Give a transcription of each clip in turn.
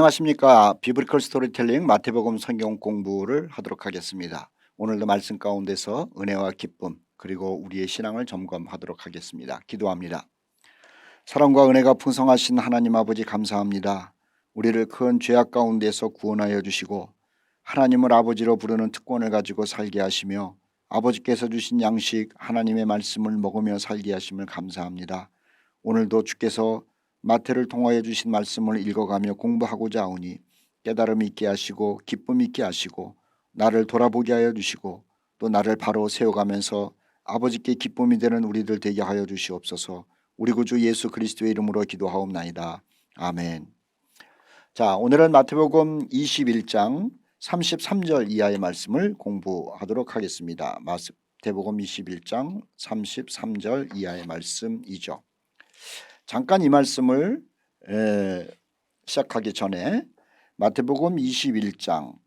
안녕하십니까. 비브리컬 스토리텔링 마태복음 성경 공부를 하도록 하겠습니다. 오늘도 말씀 가운데서 은혜와 기쁨 그리고 우리의 신앙을 점검하도록 하겠습니다. 기도합니다. 사랑과 은혜가 풍성하신 하나님 아버지 감사합니다. 우리를 큰 죄악 가운데서 구원하여 주시고 하나님을 아버지로 부르는 특권을 가지고 살게 하시며 아버지께서 주신 양식 하나님의 말씀을 먹으며 살게 하심을 감사합니다. 오늘도 주께서 마태를 통하여 주신 말씀을 읽어가며 공부하고자 하오니 깨달음 있게 하시고 기쁨 있게 하시고 나를 돌아보게 하여 주시고 또 나를 바로 세워가면서 아버지께 기쁨이 되는 우리들 되게 하여 주시옵소서. 우리 구주 예수 그리스도의 이름으로 기도하옵나이다. 아멘. 자, 오늘은 마태복음 21장 33절 이하의 말씀을 공부하도록 하겠습니다. 마태복음 21장 33절 이하의 말씀이죠. 잠깐 이 말씀을 시작하기 전에 마태복음 21장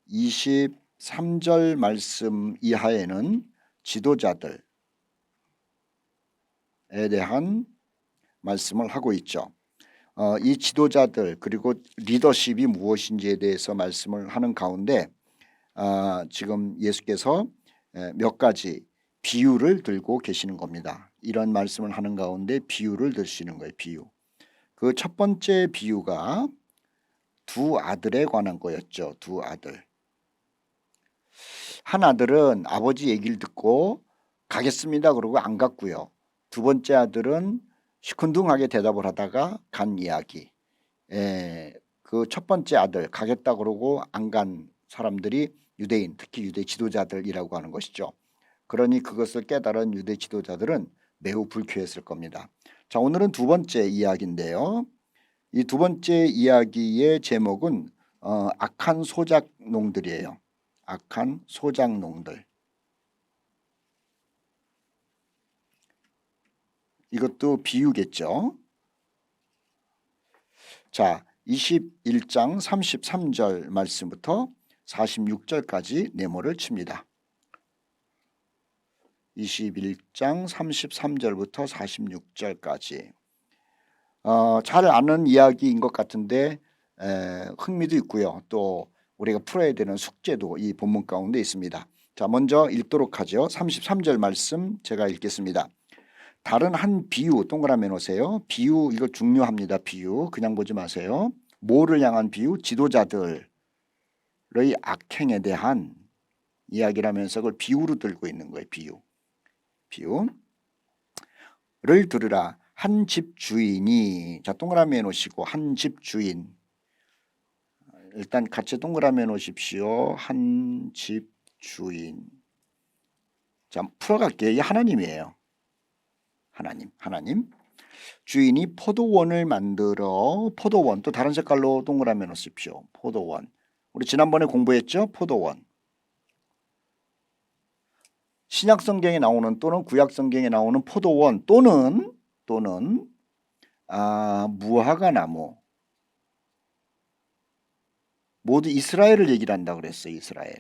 23절 말씀 이하에는 지도자들에 대한 말씀을 하고 있죠. 이 지도자들 그리고 리더십이 무엇인지에 대해서 말씀을 하는 가운데 지금 예수께서 몇 가지 비유를 들고 계시는 겁니다. 이런 말씀을 하는 가운데 비유를 드시는 거예요. 비유. 그 첫 번째 비유가 두 아들에 관한 거였죠. 두 아들. 한 아들은 아버지 얘기를 듣고 가겠습니다 그러고 안 갔고요. 두 번째 아들은 시큰둥하게 대답을 하다가 간 이야기. 그 첫 번째 아들 가겠다 그러고 안 간 사람들이 유대인, 특히 유대 지도자들이라고 하는 것이죠. 그러니 그것을 깨달은 유대 지도자들은 매우 불쾌했을 겁니다. 자, 오늘은 두 번째 이야기인데요. 이 두 번째 이야기의 제목은 악한 소작농들이에요. 악한 소작농들. 이것도 비유겠죠. 자, 21장 33절 말씀부터 46절까지 네모를 칩니다. 21장 33절부터 46절까지 잘 아는 이야기인 것 같은데 흥미도 있고요. 또 우리가 풀어야 되는 숙제도 이 본문 가운데 있습니다. 자, 먼저 읽도록 하죠. 33절 말씀 제가 읽겠습니다. 다른 한 비유 동그라미 놓으세요. 비유 이거 중요합니다. 비유 그냥 보지 마세요. 뭐를 향한 비유? 지도자들의 악행에 대한 이야기라면서 그걸 비유로 들고 있는 거예요. 비유를 들으라. 한 집 주인이, 자 동그라미 놓으시고 한 집 주인, 일단 같이 동그라미 놓으십시오. 한 집 주인. 자 풀어갈게요. 이게 하나님이에요. 하나님. 주인이 포도원을 만들어, 포도원 또 다른 색깔로 동그라미 놓으십시오. 포도원. 우리 지난번에 공부했죠. 포도원. 신약성경에 나오는 또는 구약성경에 나오는 포도원 또는 무화과나무, 모두 이스라엘을 얘기를 한다 그랬어요. 이스라엘.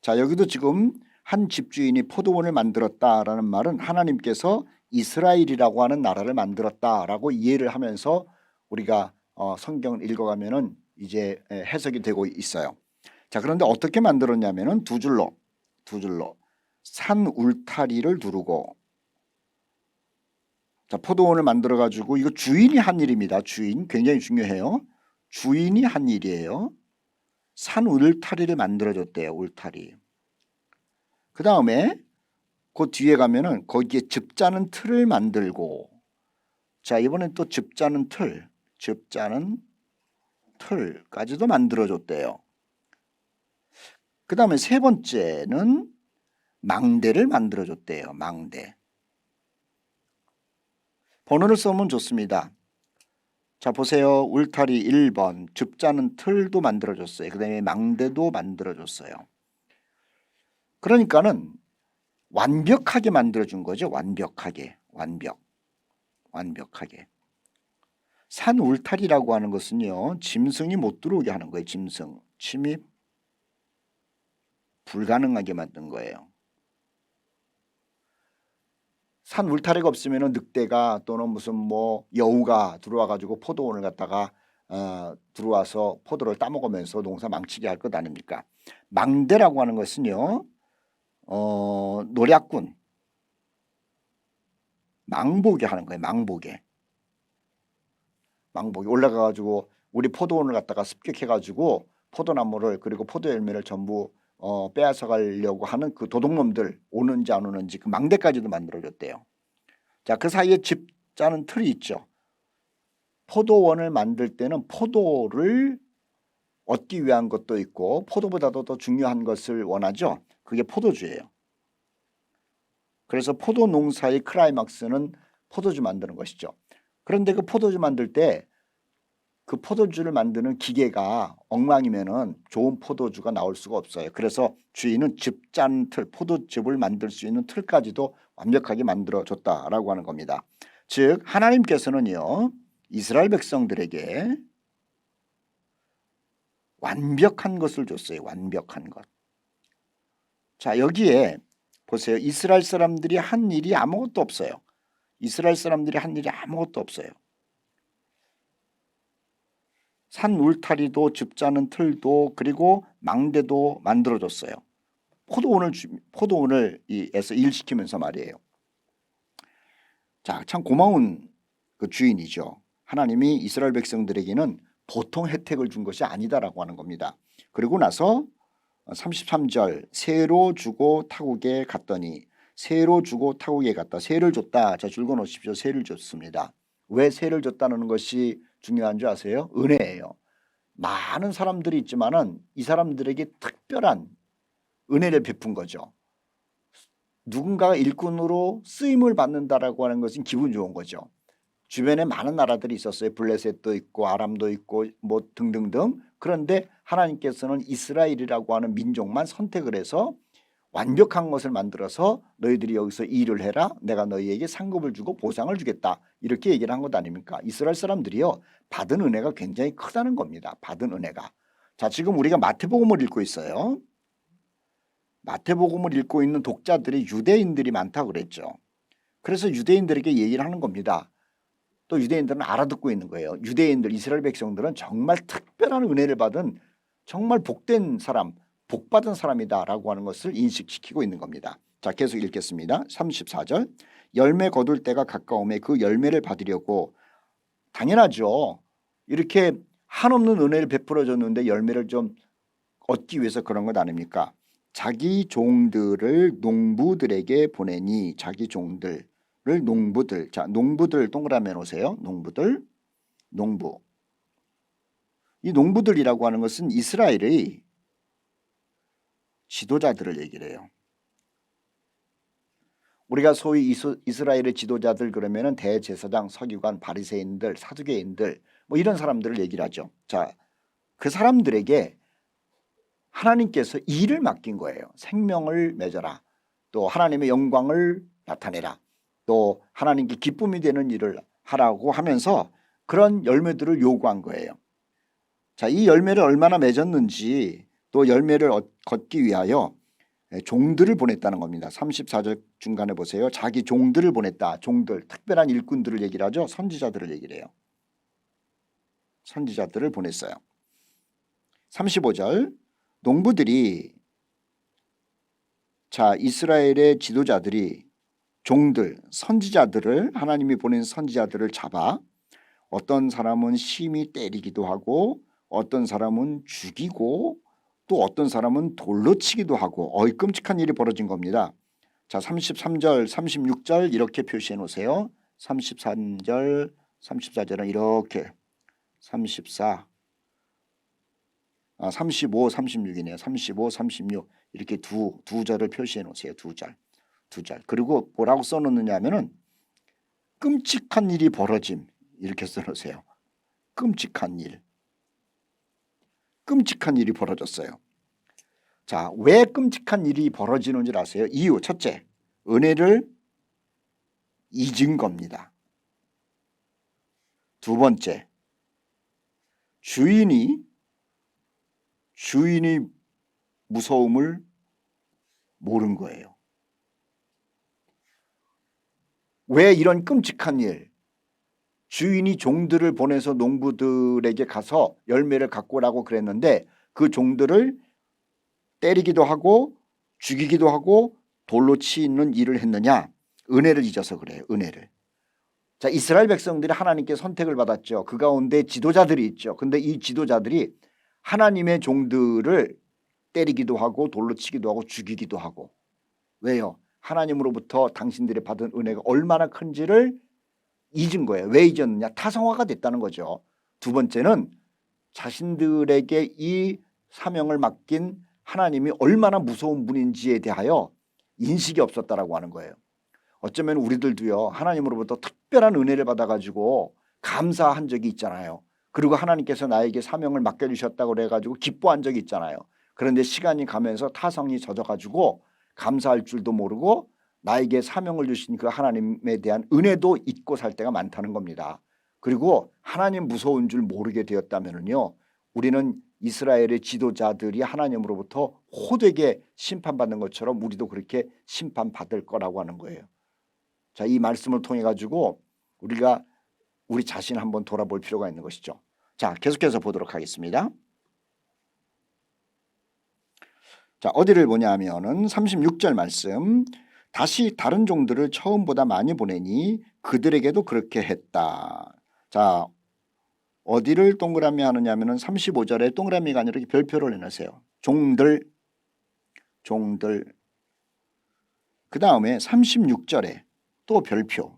자, 여기도 지금 한 집주인이 포도원을 만들었다라는 말은 하나님께서 이스라엘이라고 하는 나라를 만들었다라고 이해를 하면서 우리가 성경을 읽어가면은 이제 해석이 되고 있어요. 자, 그런데 어떻게 만들었냐면은 두 줄로 산 울타리를 두르고, 자 포도원을 만들어 가지고, 이거 주인이 한 일입니다. 주인 굉장히 중요해요. 주인이 한 일이에요. 산 울타리를 만들어 줬대요. 울타리. 그 다음에 그 뒤에 가면은 거기에 즙 짜는 틀을 만들고, 자 이번엔 또 즙 짜는 틀까지도 만들어 줬대요. 그 다음에 세 번째는 망대를 만들어 줬대요. 망대. 번호를 써면 좋습니다. 자 보세요. 울타리 1번, 즙 짜는 틀도 만들어 줬어요. 그 다음에 망대도 만들어 줬어요. 그러니까는 완벽하게 만들어 준 거죠. 완벽하게. 산 울타리라고 하는 것은요, 짐승이 못 들어오게 하는 거예요. 짐승 침입 불가능하게 만든 거예요. 산 울타리가 없으면 늑대가 또는 무슨 뭐 여우가 들어와 가지고 포도원을 갖다가 들어와서 포도를 따먹으면서 농사 망치게 할 것 아닙니까? 망대라고 하는 것은요, 노략군, 망보게 하는 거예요. 망보게 올라가가지고 우리 포도원을 갖다가 습격해가지고 포도나무를 그리고 포도 열매를 전부 빼앗아 가려고 하는 그 도둑놈들 오는지 안 오는지 그 망대까지도 만들어줬대요. 자, 그 사이에 집 짜는 틀이 있죠. 포도원을 만들 때는 포도를 얻기 위한 것도 있고 포도보다도 더 중요한 것을 원하죠. 그게 포도주예요. 그래서 포도 농사의 클라이막스는 포도주 만드는 것이죠. 그런데 그 포도주 만들 때 그 포도주를 만드는 기계가 엉망이면은 좋은 포도주가 나올 수가 없어요. 그래서 주인은 즙 짜는 틀, 포도즙을 만들 수 있는 틀까지도 완벽하게 만들어 줬다라고 하는 겁니다. 즉 하나님께서는요, 이스라엘 백성들에게 완벽한 것을 줬어요. 완벽한 것. 자, 여기에 보세요. 이스라엘 사람들이 한 일이 아무것도 없어요. 이스라엘 사람들이 한 일이 아무것도 없어요. 산 울타리도 즙 짜는 틀도 그리고 망대도 만들어줬어요. 포도원을 에서 일시키면서 말이에요. 자, 참 고마운 그 주인이죠. 하나님이 이스라엘 백성들에게는 보통 혜택을 준 것이 아니다라고 하는 겁니다. 그리고 나서 33절 새로 주고 타국에 갔더니 새로 주고 타국에 갔다. 새를 줬다. 자, 줄거 놓으십시오. 새를 줬습니다. 왜 새를 줬다는 것이 중요한 줄 아세요? 은혜예요. 많은 사람들이 있지만은 이 사람들에게 특별한 은혜를 베푼 거죠. 누군가가 일꾼으로 쓰임을 받는다라고 하는 것은 기분 좋은 거죠. 주변에 많은 나라들이 있었어요. 블레셋도 있고 아람도 있고 뭐 등등등. 그런데 하나님께서는 이스라엘이라고 하는 민족만 선택을 해서 완벽한 것을 만들어서 너희들이 여기서 일을 해라. 내가 너희에게 상급을 주고 보상을 주겠다. 이렇게 얘기를 한 것 아닙니까? 이스라엘 사람들이요. 받은 은혜가 굉장히 크다는 겁니다. 받은 은혜가. 자, 지금 우리가 마태복음을 읽고 있어요. 마태복음을 읽고 있는 독자들이 유대인들이 많다고 그랬죠. 그래서 유대인들에게 얘기를 하는 겁니다. 또 유대인들은 알아듣고 있는 거예요. 유대인들, 이스라엘 백성들은 정말 특별한 은혜를 받은 정말 복된 사람, 복받은 사람이다라고 하는 것을 인식시키고 있는 겁니다. 자, 계속 읽겠습니다. 34절 열매 거둘 때가 가까움에 그 열매를 받으려고 당연하죠. 이렇게 한없는 은혜를 베풀어 줬는데 열매를 좀 얻기 위해서 그런 것 아닙니까? 자기 종들을 농부들에게 보내니 자기 종들을 농부들. 자, 농부들 동그라미 놓으세요. 농부들, 농부. 이 농부들이라고 하는 것은 이스라엘의 지도자들을 얘기를 해요. 우리가 소위 이스라엘의 지도자들 그러면은 대제사장, 서기관, 바리새인들, 사두개인들 뭐 이런 사람들을 얘기를 하죠. 자, 그 사람들에게 하나님께서 일을 맡긴 거예요. 생명을 맺어라. 또 하나님의 영광을 나타내라. 또 하나님께 기쁨이 되는 일을 하라고 하면서 그런 열매들을 요구한 거예요. 자, 이 열매를 얼마나 맺었는지 또 열매를 걷기 위하여 종들을 보냈다는 겁니다. 34절 중간에 보세요. 자기 종들을 보냈다. 종들, 특별한 일꾼들을 얘기를 하죠. 선지자들을 얘기를 해요. 선지자들을 보냈어요. 35절 농부들이 자 이스라엘의 지도자들이 종들, 선지자들을 하나님이 보낸 선지자들을 잡아 어떤 사람은 심히 때리기도 하고 어떤 사람은 죽이고 또 어떤 사람은 돌로 치기도 하고 끔찍한 일이 벌어진 겁니다. 자 33절 36절 이렇게 표시해 놓으세요. 33절 34절은 이렇게 34 35 36이네요. 35 36 이렇게 두 절을 표시해 놓으세요. 두 절. 그리고 뭐라고 써놓느냐 하면은 끔찍한 일이 벌어짐 이렇게 써놓으세요. 끔찍한 일이 벌어졌어요. 자, 왜 끔찍한 일이 벌어지는 줄 아세요? 이유 첫째, 은혜를 잊은 겁니다. 두 번째, 주인이 무서움을 모른 거예요. 왜 이런 끔찍한 일, 주인이 종들을 보내서 농부들에게 가서 열매를 갖고 오라고 그랬는데 그 종들을 때리기도 하고 죽이기도 하고 돌로 치는 일을 했느냐? 은혜를 잊어서 그래요. 은혜를. 자, 이스라엘 백성들이 하나님께 선택을 받았죠. 그 가운데 지도자들이 있죠. 근데 이 지도자들이 하나님의 종들을 때리기도 하고 돌로 치기도 하고 죽이기도 하고. 왜요? 하나님으로부터 당신들이 받은 은혜가 얼마나 큰지를 잊은 거예요. 왜 잊었느냐? 타성화가 됐다는 거죠. 두 번째는 자신들에게 이 사명을 맡긴 하나님이 얼마나 무서운 분인지에 대하여 인식이 없었다라고 하는 거예요. 어쩌면 우리들도요, 하나님으로부터 특별한 은혜를 받아가지고 감사한 적이 있잖아요. 그리고 하나님께서 나에게 사명을 맡겨주셨다고 그래가지고 기뻐한 적이 있잖아요. 그런데 시간이 가면서 타성이 젖어가지고 감사할 줄도 모르고 나에게 사명을 주신 그 하나님에 대한 은혜도 잊고 살 때가 많다는 겁니다. 그리고 하나님 무서운 줄 모르게 되었다면요, 우리는 이스라엘의 지도자들이 하나님으로부터 호되게 심판받는 것처럼 우리도 그렇게 심판받을 거라고 하는 거예요. 자, 이 말씀을 통해 가지고 우리가 우리 자신을 한번 돌아볼 필요가 있는 것이죠. 자, 계속해서 보도록 하겠습니다. 자, 어디를 보냐면은 36절 말씀. 다시 다른 종들을 처음보다 많이 보내니 그들에게도 그렇게 했다. 자, 어디를 동그라미 하느냐면은 35절에 동그라미가 아니라 이렇게 별표를 해놓으세요. 종들. 그 다음에 36절에 또 별표.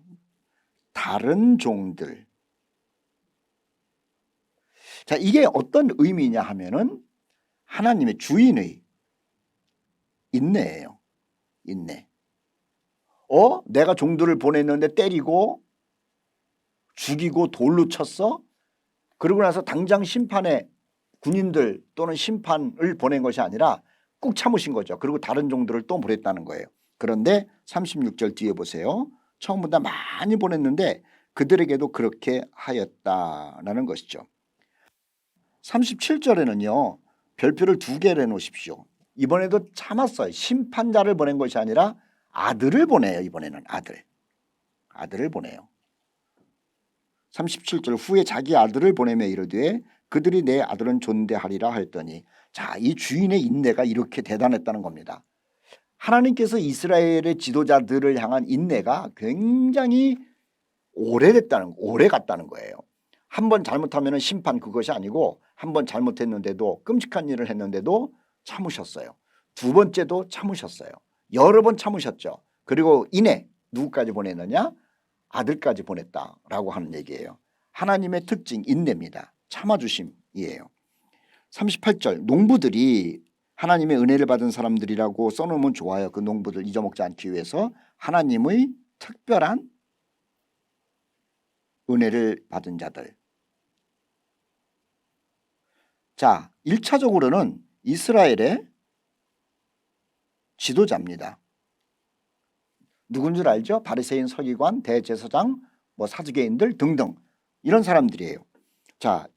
다른 종들. 자, 이게 어떤 의미냐 하면은 하나님의 주인의 인내예요. 인내. 내가 종들을 보냈는데 때리고 죽이고 돌로 쳤어? 그러고 나서 당장 심판에 군인들 또는 심판을 보낸 것이 아니라 꾹 참으신 거죠. 그리고 다른 종들을 또 보냈다는 거예요. 그런데 36절 뒤에 보세요. 처음보다 많이 보냈는데 그들에게도 그렇게 하였다라는 것이죠. 37절에는요. 별표를 2개를 해놓으십시오. 이번에도 참았어요. 심판자를 보낸 것이 아니라 아들을 보내요. 이번에는 아들을 보내요. 37절 후에 자기 아들을 보내며 이르되 그들이 내 아들은 존대하리라 했더니, 자, 이 주인의 인내가 이렇게 대단했다는 겁니다. 하나님께서 이스라엘의 지도자들을 향한 인내가 굉장히 오래 갔다는 거예요. 한 번 잘못하면 심판 그것이 아니고 한 번 잘못했는데도 끔찍한 일을 했는데도 참으셨어요. 두 번째도 참으셨어요. 여러 번 참으셨죠. 그리고 인내 누구까지 보냈느냐? 아들까지 보냈다라고 하는 얘기예요. 하나님의 특징 인내입니다. 참아주심이에요. 38절 농부들이 하나님의 은혜를 받은 사람들이라고 써놓으면 좋아요. 그 농부들 잊어먹지 않기 위해서 하나님의 특별한 은혜를 받은 자들. 자, 1차적으로는 이스라엘의 지도자입니다. 누군 줄 알죠? 바리새인, 서기관, 대제사장, 사두개인들 등등 이런 사람들이에요. 자,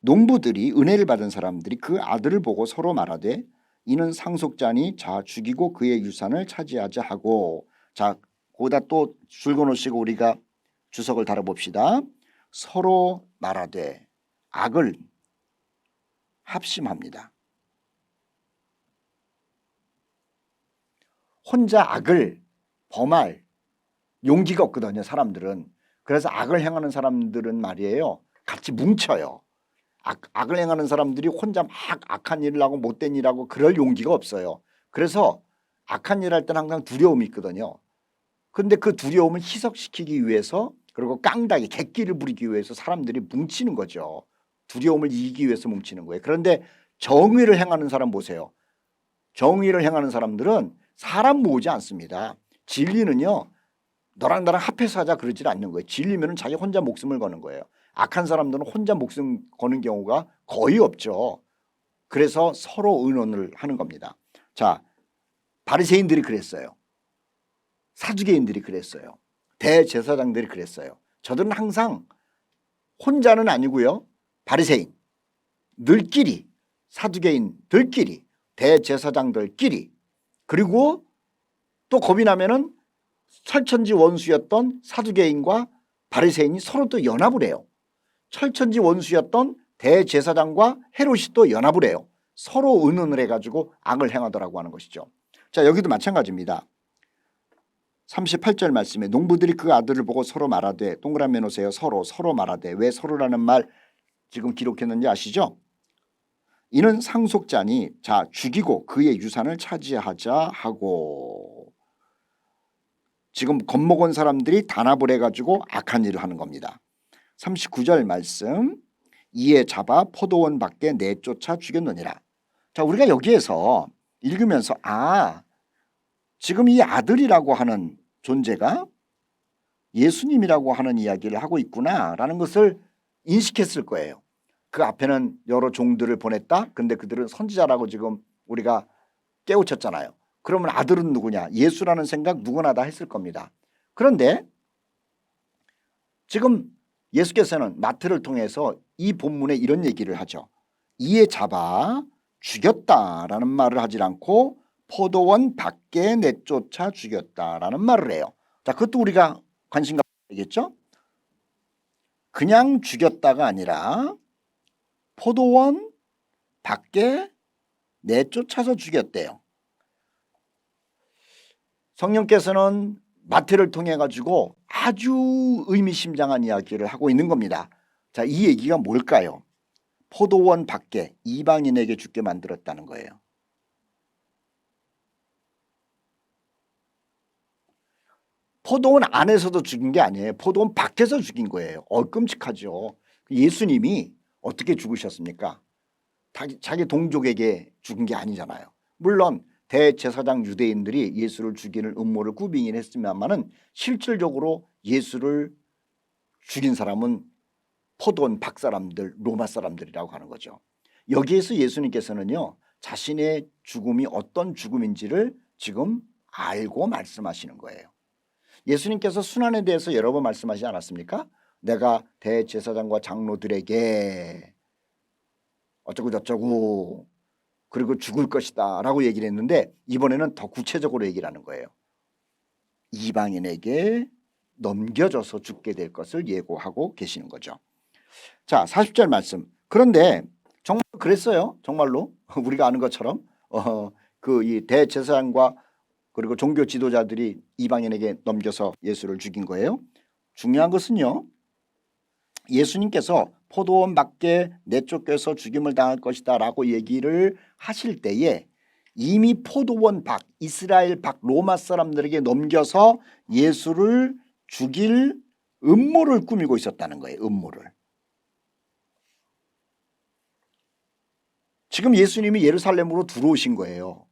농부들이 은혜를 받은 사람들이 그 아들을 보고 서로 말하되 이는 상속자니 자 죽이고 그의 유산을 차지하자 하고, 자, 거기다 또 줄거놓으시고 우리가 주석을 달아봅시다. 서로 말하되 악을 합심합니다. 혼자 악을 범할 용기가 없거든요. 사람들은. 그래서 악을 행하는 사람들은 말이에요. 같이 뭉쳐요. 악을 행하는 사람들이 혼자 막 악한 일을 하고 못된 일을 하고 그럴 용기가 없어요. 그래서 악한 일을 할 때는 항상 두려움이 있거든요. 그런데 그 두려움을 희석시키기 위해서, 그리고 깡다기 객기를 부리기 위해서 사람들이 뭉치는 거죠. 두려움을 이기기 위해서 뭉치는 거예요. 그런데 정의를 행하는 사람 보세요. 정의를 행하는 사람들은 사람 모으지 않습니다. 진리는요, 너랑 나랑 합해서 하자 그러질 않는 거예요. 진리면은 자기 혼자 목숨을 거는 거예요. 악한 사람들은 혼자 목숨 거는 경우가 거의 없죠. 그래서 서로 의논을 하는 겁니다. 자, 바리새인들이 그랬어요. 사두개인들이 그랬어요. 대제사장들이 그랬어요. 저들은 항상 혼자는 아니고요. 바리새인 들끼리, 사두개인들끼리, 대제사장들끼리, 그리고 또 겁이 나면은 철천지 원수였던 사두개인과 바리새인이 서로 또 연합을 해요. 철천지 원수였던 대제사장과 헤롯이 또 연합을 해요. 서로 의논을 해가지고 악을 행하더라고 하는 것이죠. 자, 여기도 마찬가지입니다. 38절 말씀에 농부들이 그 아들을 보고 서로 말하되, 동그라미 놓으세요. 서로 말하되. 왜 서로라는 말 지금 기록했는지 아시죠? 이는 상속자니 자 죽이고 그의 유산을 차지하자 하고, 지금 겁먹은 사람들이 단합을 해가지고 악한 일을 하는 겁니다. 39절 말씀, 이에 잡아 포도원 밖에 내쫓아 죽였느니라. 자, 우리가 여기에서 읽으면서 지금 이 아들이라고 하는 존재가 예수님이라고 하는 이야기를 하고 있구나라는 것을 인식했을 거예요. 그 앞에는 여러 종들을 보냈다. 근데 그들은 선지자라고 지금 우리가 깨우쳤잖아요. 그러면 아들은 누구냐? 예수라는 생각 누구나 다 했을 겁니다. 그런데 지금 예수께서는 마태를 통해서 이 본문에 이런 얘기를 하죠. 이에 잡아 죽였다라는 말을 하지 않고 포도원 밖에 내쫓아 죽였다라는 말을 해요. 자, 그것도 우리가 관심 가져야겠죠? 그냥 죽였다가 아니라 포도원 밖에 내쫓아서 죽였대요. 성령께서는 마태를 통해 가지고 아주 의미심장한 이야기를 하고 있는 겁니다. 자, 이 얘기가 뭘까요? 포도원 밖에 이방인에게 죽게 만들었다는 거예요. 포도원 안에서도 죽인 게 아니에요. 포도원 밖에서 죽인 거예요. 끔찍하죠. 예수님이 어떻게 죽으셨습니까? 자기 동족에게 죽은 게 아니잖아요. 물론 대제사장 유대인들이 예수를 죽이는 음모를 꾸미긴 했습니다만은 실질적으로 예수를 죽인 사람은 포도원 밖 사람들, 로마 사람들이라고 하는 거죠. 여기에서 예수님께서는요, 자신의 죽음이 어떤 죽음인지를 지금 알고 말씀하시는 거예요. 예수님께서 순환에 대해서 여러 번 말씀하시지 않았습니까? 내가 대제사장과 장로들에게 어쩌고 저쩌고 그리고 죽을 것이다 라고 얘기를 했는데, 이번에는 더 구체적으로 얘기를 하는 거예요. 이방인에게 넘겨져서 죽게 될 것을 예고하고 계시는 거죠. 자, 40절 말씀. 그런데 정말 그랬어요. 정말로 우리가 아는 것처럼 그 이 대제사장과 그리고 종교 지도자들이 이방인에게 넘겨서 예수를 죽인 거예요. 중요한 것은요, 예수님께서 포도원 밖에 내쫓겨서 죽임을 당할 것이다 라고 얘기를 하실 때에 이미 포도원 밖, 이스라엘 밖 로마 사람들에게 넘겨서 예수를 죽일 음모를 꾸미고 있었다는 거예요. 음모를. 지금 예수님이 예루살렘으로 들어오신 거예요.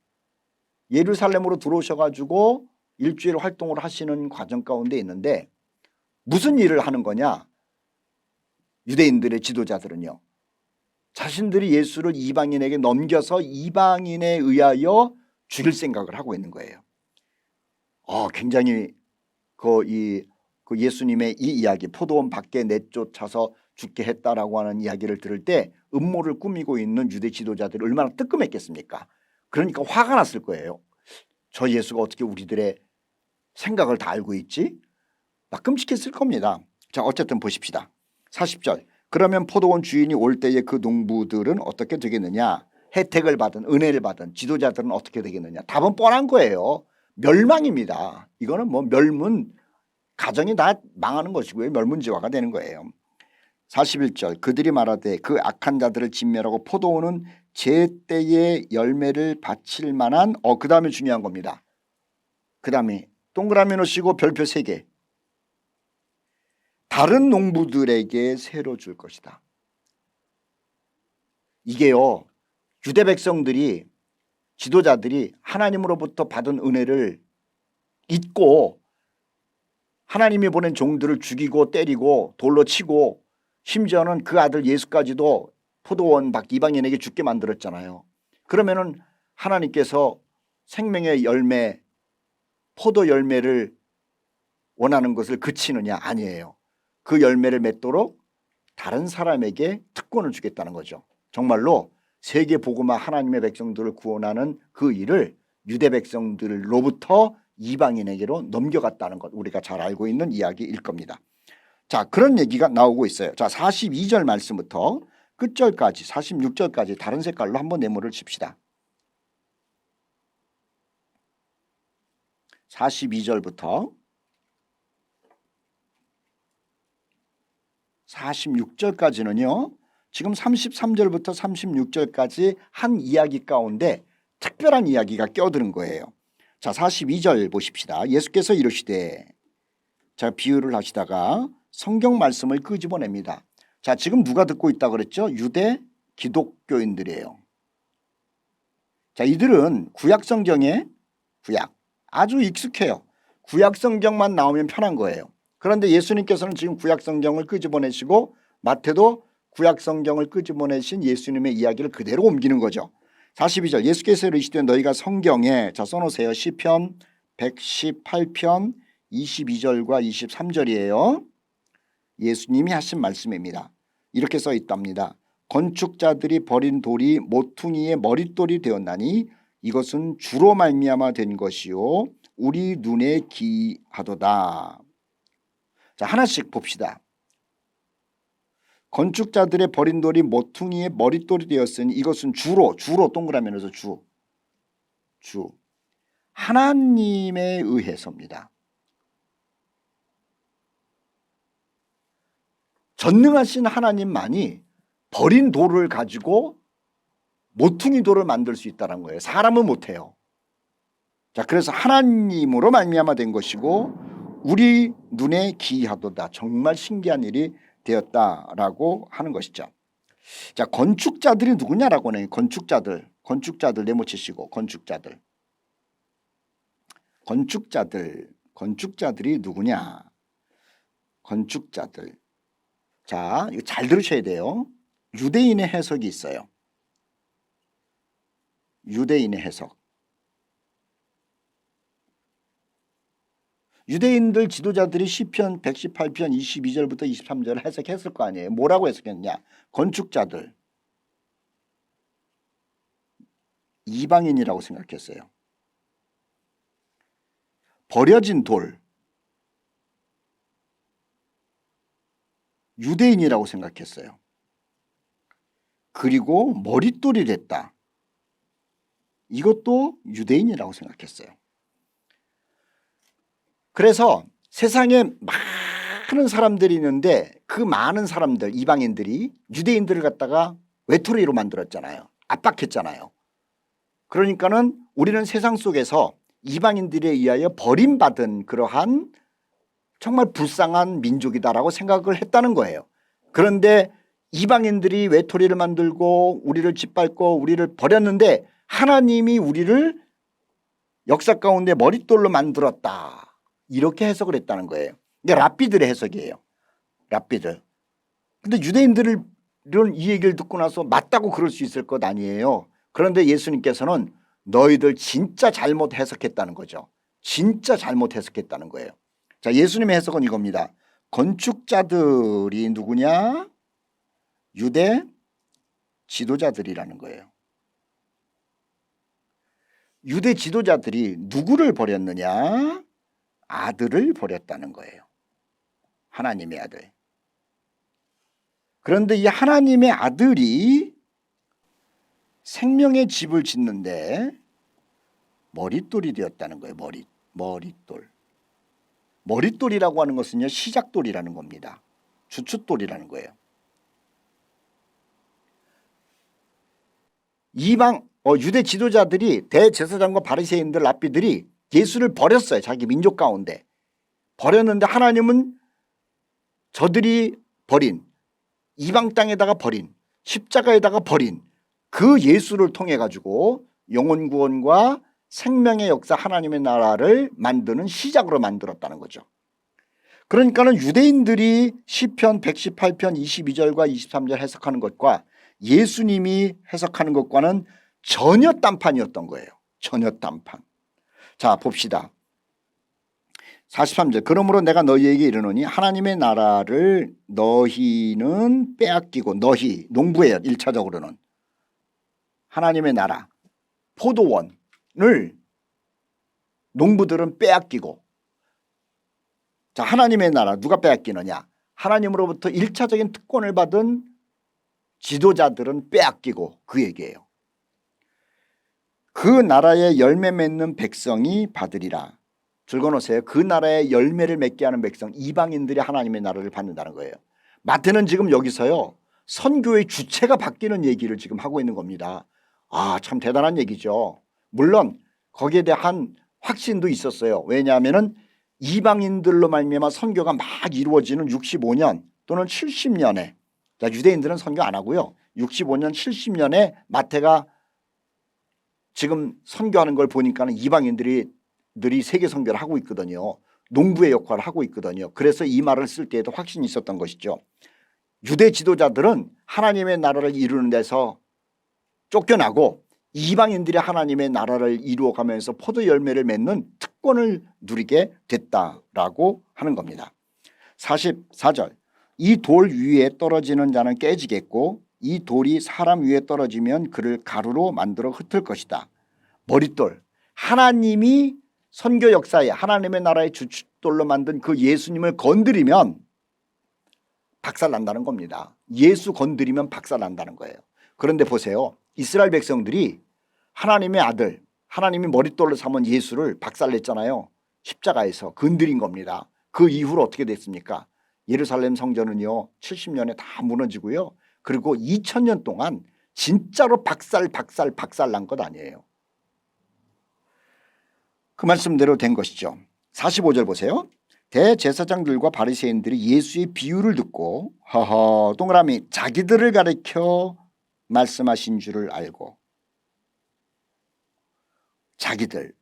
예루살렘으로 들어오셔가지고 일주일 활동을 하시는 과정 가운데 있는데 무슨 일을 하는 거냐? 유대인들의 지도자들은요, 자신들이 예수를 이방인에게 넘겨서 이방인에 의하여 죽일 생각을 하고 있는 거예요. 굉장히 그 예수님의 이 이야기, 포도원 밖에 내쫓아서 죽게 했다라고 하는 이야기를 들을 때 음모를 꾸미고 있는 유대 지도자들이 얼마나 뜨끔했겠습니까? 그러니까 화가 났을 거예요. 저 예수가 어떻게 우리들의 생각을 다 알고 있지? 막 끔찍했을 겁니다. 자, 어쨌든 보십시다. 40절. 그러면 포도원 주인이 올 때에 그 농부들은 어떻게 되겠느냐? 혜택을 받은, 은혜를 받은 지도자들은 어떻게 되겠느냐? 답은 뻔한 거예요. 멸망입니다. 이거는 뭐 멸문, 가정이 다 망하는 것이고요. 멸문지화가 되는 거예요. 41절. 그들이 말하되 그 악한 자들을 진멸하고 포도원은 제때의 열매를 바칠 만한 그 다음에 중요한 겁니다. 그 다음에 동그라미 놓으시고 별표 3개. 다른 농부들에게 새로 줄 것이다. 이게요, 유대 백성들이, 지도자들이 하나님으로부터 받은 은혜를 잊고 하나님이 보낸 종들을 죽이고 때리고 돌로 치고 심지어는 그 아들 예수까지도 포도원 밖 이방인에게 죽게 만들었잖아요. 그러면은 하나님께서 생명의 열매, 포도 열매를 원하는 것을 그치느냐? 아니에요. 그 열매를 맺도록 다른 사람에게 특권을 주겠다는 거죠. 정말로 세계 복음화 하나님의 백성들을 구원하는 그 일을 유대 백성들로부터 이방인에게로 넘겨갔다는 것, 우리가 잘 알고 있는 이야기일 겁니다. 자, 그런 얘기가 나오고 있어요. 자, 42절 말씀부터 끝절까지 46절까지 다른 색깔로 한번 네모를 칩시다. 42절부터 46절까지는요. 지금 33절부터 36절까지 한 이야기 가운데 특별한 이야기가 껴드는 거예요. 자, 42절 보십시다. 예수께서 이르시되, 자, 비유를 하시다가 성경 말씀을 끄집어냅니다. 자, 지금 누가 듣고 있다 그랬죠? 유대 기독교인들이에요. 자, 이들은 구약 성경에 아주 익숙해요. 구약 성경만 나오면 편한 거예요. 그런데 예수님께서는 지금 구약 성경을 끄집어내시고 마태도 구약 성경을 끄집어내신 예수님의 이야기를 그대로 옮기는 거죠. 42절 예수께서 이르시되 너희가 성경에 자 써놓으세요. 시편 118편 22절과 23절이에요. 예수님이 하신 말씀입니다. 이렇게 써 있답니다. 건축자들이 버린 돌이 모퉁이의 머릿돌이 되었나니 이것은 주로 말미암아 된 것이요 우리 눈에 기하도다. 자, 하나씩 봅시다. 건축자들의 버린 돌이 모퉁이의 머릿돌이 되었으니 이것은 주로 동그라미에서 주 하나님에 의해서입니다. 전능하신 하나님만이 버린 돌을 가지고 모퉁이 돌을 만들 수 있다는 거예요. 사람은 못해요. 자, 그래서 하나님으로 말미암아 된 것이고 우리 눈에 기이하도다. 정말 신기한 일이 되었다라고 하는 것이죠. 자, 건축자들이 누구냐라고 하는 건축자들 네모치시고 건축자들이 누구냐? 건축자들. 자, 이거 잘 들으셔야 돼요. 유대인의 해석이 있어요. 유대인의 해석. 유대인들 지도자들이 시편 118편 22절부터 23절을 해석했을 거 아니에요. 뭐라고 해석했냐? 건축자들 이방인이라고 생각했어요. 버려진 돌 유대인이라고 생각했어요. 그리고 머릿돌이 됐다. 이것도 유대인이라고 생각했어요. 그래서 세상에 많은 사람들이 있는데 그 많은 사람들 이방인들이 유대인들을 갖다가 외톨이로 만들었잖아요. 압박했잖아요. 그러니까는 우리는 세상 속에서 이방인들에 의하여 버림받은 그러한 정말 불쌍한 민족이다라고 생각을 했다는 거예요. 그런데 이방인들이 외톨이를 만들고 우리를 짓밟고 우리를 버렸는데 하나님이 우리를 역사 가운데 머릿돌로 만들었다. 이렇게 해석을 했다는 거예요. 이게 랍비들의 해석이에요. 랍비들. 근데 유대인들은 이 얘기를 듣고 나서 맞다고 그럴 수 있을 것 아니에요. 그런데 예수님께서는 너희들 진짜 잘못 해석했다는 거죠. 진짜 잘못 해석했다는 거예요. 자, 예수님의 해석은 이겁니다. 건축자들이 누구냐? 유대 지도자들이라는 거예요. 유대 지도자들이 누구를 버렸느냐? 아들을 버렸다는 거예요. 하나님의 아들. 그런데 이 하나님의 아들이 생명의 집을 짓는데 머릿돌이 되었다는 거예요. 머릿돌. 머릿돌이라고 하는 것은요, 시작돌이라는 겁니다. 주춧돌이라는 거예요. 유대 지도자들이 대제사장과 바리새인들 랍비들이 예수를 버렸어요. 자기 민족 가운데. 버렸는데 하나님은 저들이 버린 이방 땅에다가 버린 십자가에다가 버린 그 예수를 통해 가지고 영혼 구원과 생명의 역사 하나님의 나라를 만드는 시작으로 만들었다는 거죠. 그러니까는 유대인들이 시편 118편 22절과 23절 해석하는 것과 예수님이 해석하는 것과는 전혀 딴판이었던 거예요. 전혀 딴판. 자, 봅시다. 43절 그러므로 내가 너희에게 이르노니 하나님의 나라를 너희는 빼앗기고 너희 농부예요. 1차적으로는 하나님의 나라 포도원을 농부들은 빼앗기고 자 하나님의 나라 누가 빼앗기느냐 하나님으로부터 1차적인 특권을 받은 지도자들은 빼앗기고 그 얘기예요. 그 나라의 열매 맺는 백성이 받으리라. 줄거놓으세요. 그 나라의 열매를 맺게 하는 백성, 이방인들이 하나님의 나라를 받는다는 거예요. 마태는 지금 여기서요, 선교의 주체가 바뀌는 얘기를 지금 하고 있는 겁니다. 아, 참 대단한 얘기죠. 물론 거기에 대한 확신도 있었어요. 왜냐하면 이방인들로 말미암아 선교가 막 이루어지는 65년 또는 70년에, 유대인들은 선교 안 하고요, 65년 70년에 마태가 지금 선교하는 걸 보니까는 이방인들이 세계 선교를 하고 있거든요. 농부의 역할을 하고 있거든요. 그래서 이 말을 쓸 때에도 확신이 있었던 것이죠. 유대 지도자들은 하나님의 나라를 이루는 데서 쫓겨나고 이방인들이 하나님의 나라를 이루어가면서 포도 열매를 맺는 특권을 누리게 됐다라고 하는 겁니다. 44절, 이 돌 위에 떨어지는 자는 깨지겠고 이 돌이 사람 위에 떨어지면 그를 가루로 만들어 흩을 것이다. 머릿돌, 하나님이 선교 역사에 하나님의 나라의 주춧돌로 만든 그 예수님을 건드리면 박살난다는 겁니다. 예수 건드리면 박살난다는 거예요. 그런데 보세요. 이스라엘 백성들이 하나님의 아들, 하나님이 머릿돌로 삼은 예수를 박살냈잖아요. 십자가에서 건드린 겁니다. 그 이후로 어떻게 됐습니까? 예루살렘 성전은요 70년에 다 무너지고요. 그리고 2000년 동안 진짜로 박살난 것 아니에요. 그 말씀대로 된 것이죠. 45절 보세요. 대제사장들과 바리새인들이 예수의 비유를 듣고 허허 동그라미 자기들을 가리켜 말씀하신 줄을 알고, 자기들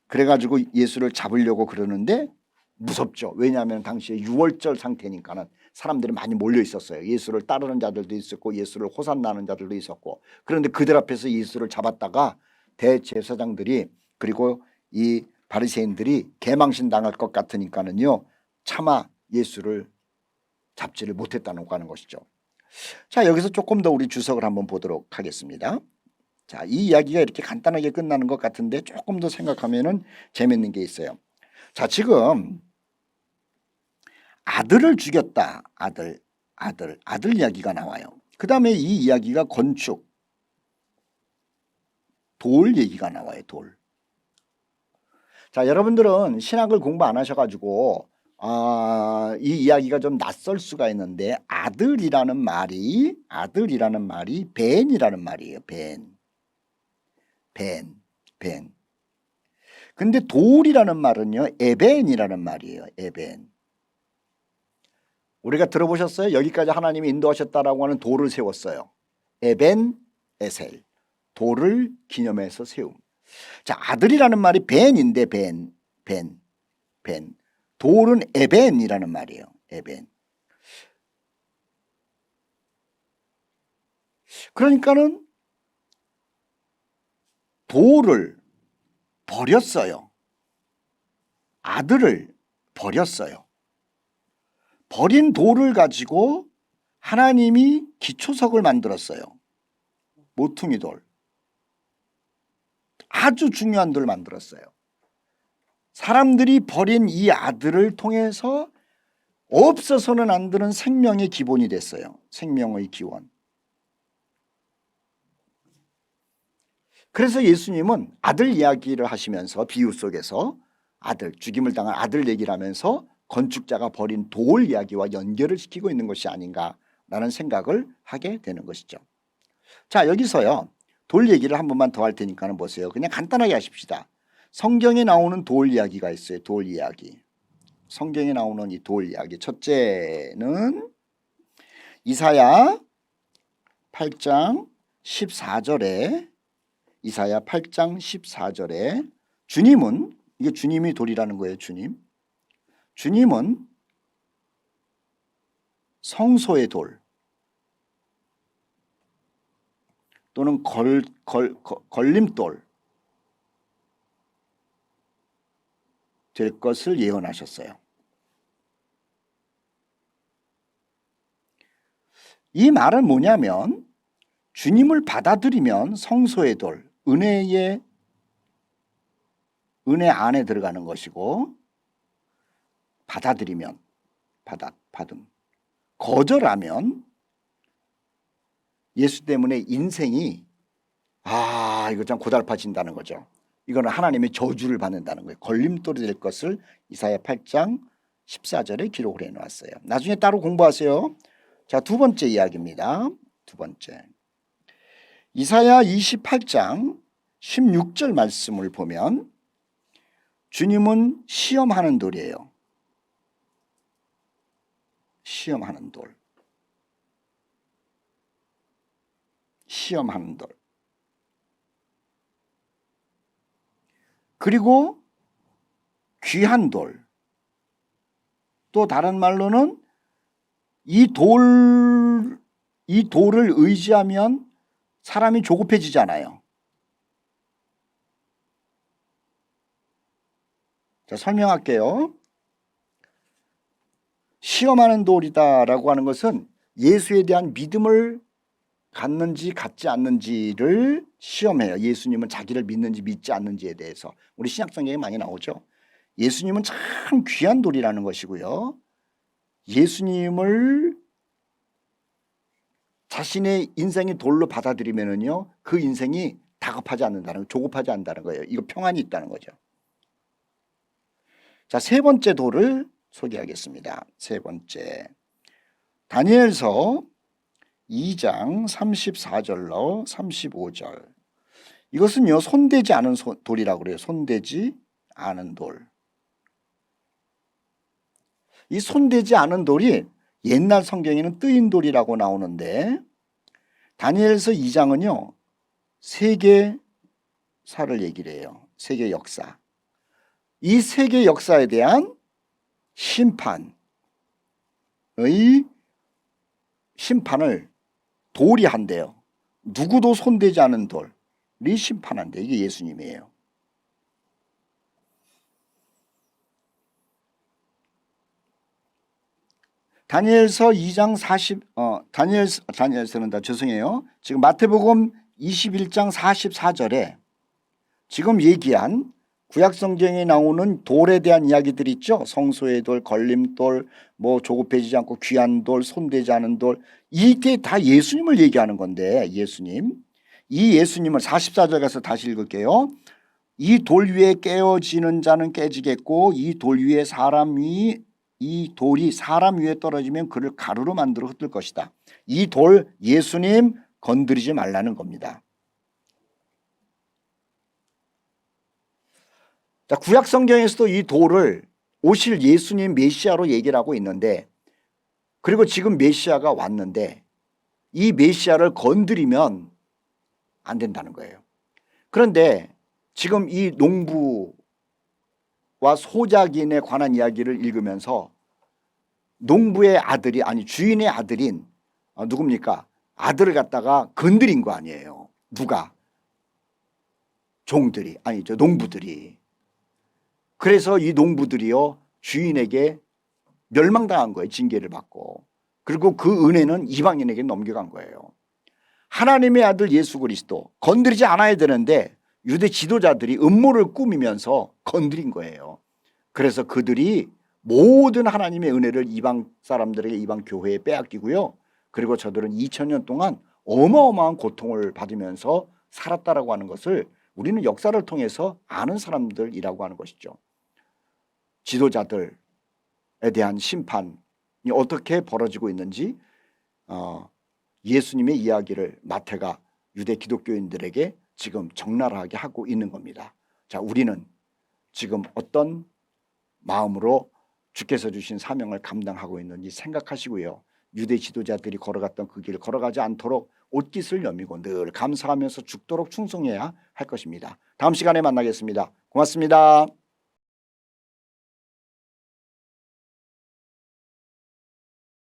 그래가지고 예수를 잡으려고 그러는데 무섭죠. 왜냐하면 당시에 6월절 상태니까는 사람들이 많이 몰려 있었어요. 예수를 따르는 자들도 있었고 예수를 호산나는 자들도 있었고. 그런데 그들 앞에서 예수를 잡았다가 대제사장들이 그리고 이 바리새인들이 개망신 당할 것 같으니까는요 차마 예수를 잡지를 못했다는 것이죠. 자, 여기서 조금 더 우리 주석을 한번 보도록 하겠습니다. 자, 이 이야기가 이렇게 간단하게 끝나는 것 같은데 조금 더 생각하면은 재밌는 게 있어요. 자, 지금 아들을 죽였다. 아들 이야기가 나와요. 그 다음에 이 이야기가 건축, 돌 얘기가 나와요. 돌. 자, 여러분들은 신학을 공부 안 하셔가지고 이 이야기가 좀 낯설 수가 있는데 아들이라는 말이 벤이라는 말이에요. 벤. 근데 돌이라는 말은요 에벤이라는 말이에요. 에벤. 우리가 들어보셨어요? 여기까지 하나님이 인도하셨다라고 하는 돌을 세웠어요. 에벤 에셀, 돌을 기념해서 세움. 자, 아들이라는 말이 벤인데 벤. 돌은 에벤이라는 말이에요. 에벤. 그러니까는 돌을 버렸어요. 아들을 버렸어요. 버린 돌을 가지고 하나님이 기초석을 만들었어요. 모퉁이 돌. 아주 중요한 돌을 만들었어요. 사람들이 버린 이 아들을 통해서 없어서는 안 되는 생명의 기본이 됐어요. 생명의 기원. 그래서 예수님은 아들 이야기를 하시면서 비유 속에서 아들, 죽임을 당한 아들 얘기를 하면서 건축자가 버린 돌 이야기와 연결을 시키고 있는 것이 아닌가라는 생각을 하게 되는 것이죠. 자, 여기서요 돌 얘기를 한 번만 더 할 테니까는 보세요. 그냥 간단하게 하십시다. 성경에 나오는 돌 이야기가 있어요. 돌 이야기. 성경에 나오는 이 돌 이야기. 첫째는 이사야 8장 14절에 이사야 8장 14절에 주님은, 이게 주님이 돌이라는 거예요. 주님은 성소의 돌 또는 걸림돌 될 것을 예언하셨어요. 이 말은 뭐냐면 주님을 받아들이면 성소의 돌, 은혜 안에 들어가는 것이고 받아들이면 받음. 거절하면 예수 때문에 인생이 이거 참 고달파진다는 거죠. 이거는 하나님의 저주를 받는다는 거예요. 걸림돌이 될 것을 이사야 8장 14절에 기록을 해놓았어요. 나중에 따로 공부하세요. 자, 두 번째 이야기입니다. 두 번째, 이사야 28장 16절 말씀을 보면 주님은 시험하는 돌이에요. 시험하는 돌. 시험하는 돌. 그리고 귀한 돌. 또 다른 말로는 이 돌을 의지하면 사람이 조급해지잖아요. 자, 설명할게요. 시험하는 돌이다라고 하는 것은 예수에 대한 믿음을 갖는지 갖지 않는지를 시험해요. 예수님은 자기를 믿는지 믿지 않는지에 대해서. 우리 신약성경에 많이 나오죠. 예수님은 참 귀한 돌이라는 것이고요. 예수님을 자신의 인생의 돌로 받아들이면은요, 그 인생이 다급하지 않는다는, 조급하지 않는다는 거예요. 이거 평안이 있다는 거죠. 자, 세 번째 돌을 소개하겠습니다. 세 번째, 다니엘서 2장 34절로 35절. 이것은요, 손대지 않은 돌이라고 그래요. 손대지 않은 돌. 이 손대지 않은 돌이 옛날 성경에는 뜨인 돌이라고 나오는데, 다니엘서 2장은요 세계사를 얘기를 해요. 세계 역사. 이 세계 역사에 대한 심판을 돌이 한대요. 누구도 손대지 않은 돌이 심판한대. 이게 예수님이에요. 다니엘서 2장 40 다니엘서는 다 죄송해요. 지금 마태복음 21장 44절에 지금 얘기한 구약성경에 나오는 돌에 대한 이야기들 있죠. 성소의 돌, 걸림돌, 뭐 조급해지지 않고 귀한 돌, 손대지 않은 돌, 이게 다 예수님을 얘기하는 건데, 예수님, 이 예수님을 44절 가서 다시 읽을게요. 이 돌 위에 깨어지는 자는 깨지겠고 이 돌이 사람 위에 떨어지면 그를 가루로 만들어 흩을 것이다. 이 돌 예수님 건드리지 말라는 겁니다. 자, 구약 성경에서도 이 돌을 오실 예수님 메시아로 얘기를 하고 있는데, 그리고 지금 메시아가 왔는데 이 메시아를 건드리면 안 된다는 거예요. 그런데 지금 이 농부와 소작인에 관한 이야기를 읽으면서 농부의 아들이, 아니 주인의 아들인 누굽니까? 아들을 갖다가 건드린 거 아니에요. 누가? 종들이, 아니죠, 농부들이. 그래서 이 농부들이요 주인에게 멸망당한 거예요. 징계를 받고. 그리고 그 은혜는 이방인에게 넘겨간 거예요. 하나님의 아들 예수 그리스도 건드리지 않아야 되는데 유대 지도자들이 음모를 꾸미면서 건드린 거예요. 그래서 그들이 모든 하나님의 은혜를 이방 사람들에게, 이방 교회에 빼앗기고요. 그리고 저들은 2000년 동안 어마어마한 고통을 받으면서 살았다라고 하는 것을 우리는 역사를 통해서 아는 사람들이라고 하는 것이죠. 지도자들에 대한 심판이 어떻게 벌어지고 있는지 예수님의 이야기를 마태가 유대 기독교인들에게 지금 적나라하게 하고 있는 겁니다. 자, 우리는 지금 어떤 마음으로 주께서 주신 사명을 감당하고 있는지 생각하시고요. 유대 지도자들이 걸어갔던 그 길을 걸어가지 않도록 옷깃을 여미고 늘 감사하면서 죽도록 충성해야 할 것입니다. 다음 시간에 만나겠습니다. 고맙습니다.